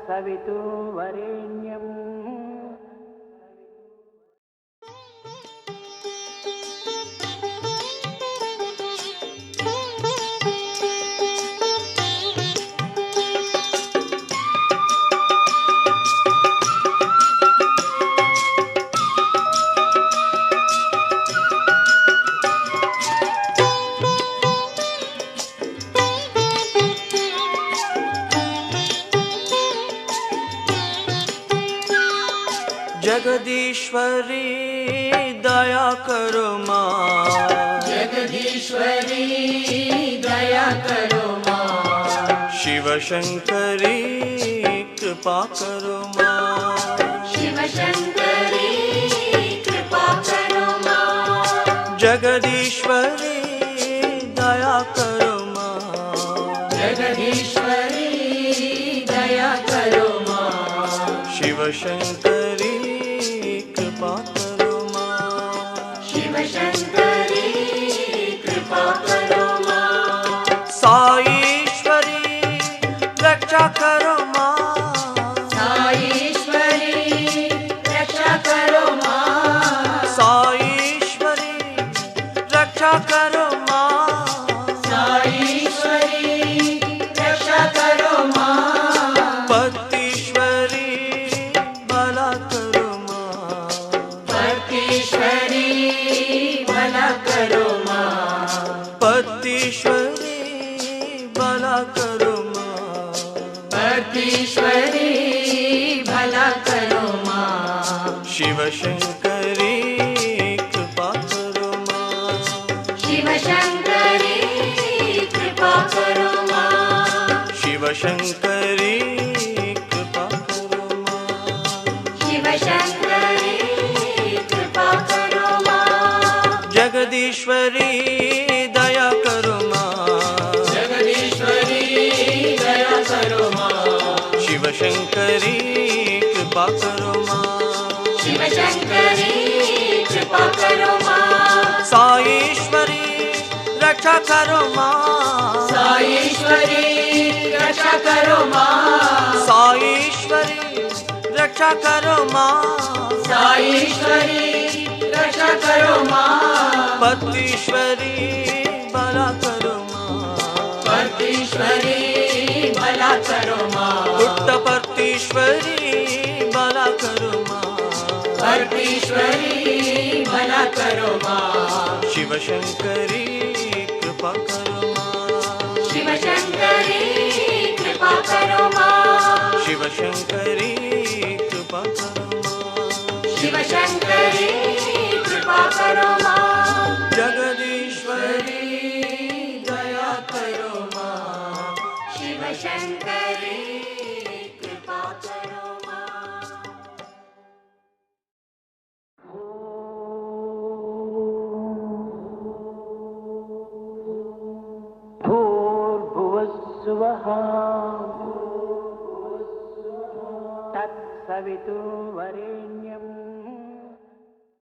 तत्सवितुर्वरेण्यम्। जगदीश्वरी दया करो माँ, जगदीश्वरी दया करो माँ, शिव शंकरी कृपा करो माँ, शिव शंकरी कृपा करो माँ, जगदीश्वरी दया करो माँ, जगदीश्वरी दया करो माँ, शिव शंकरी कृपा करो माँ, शिव शंकरी कृपा करो माँ, साईश्वरी रक्षा करो माँ, साईश्वरी रक्षा करो माँ, साईश्वरी रक्षा करो माँ, साईश्वरी रक्षा करो माँ, पतीश्वरी भला करो माँ, पतीश्वरी भला करो माँ, पतीश्वरी भला करो माँ, पतीश्वरी भला करो माँ, शिव शंकरी कृपा करो माँ, शिव शंकरी कृपा करो माँ, शिव शंकरी कृपा करो माँ, शिव शंकरी कृपा करो माँ, जगदीश्वरी दया करो माँ, जगदीश्वरी दया करो माँ, शिव शंकरी कृपा करो माँ, शिव शंकरी कृपा करो माँ, साईश्वरी रक्षा करो माँ, साईश्वरी रक्षा करो माँ, साईश्वरी रक्षा करो माँ, साईश्वरी रक्षा करो माँ, पतीश्वरी भला करो माँ, पतीश्वरी भला करो माँ, पुट्टपर्तीश्वरी भला करो माँ, पतीश्वरी भला करो माँ, शिव शंकरी कृपा करो माँ, शिव शंकरी कृपा करो माँ, शिव शंकरी कृपा करो माँ, शिव शंकरी कृपा करो माँ, जगदीश्वरी दया करो माँ, शिव शंकरी कृपा करो माँ। भूर्भुवस्सुवः तत्सवितुर्वरेण्यम्।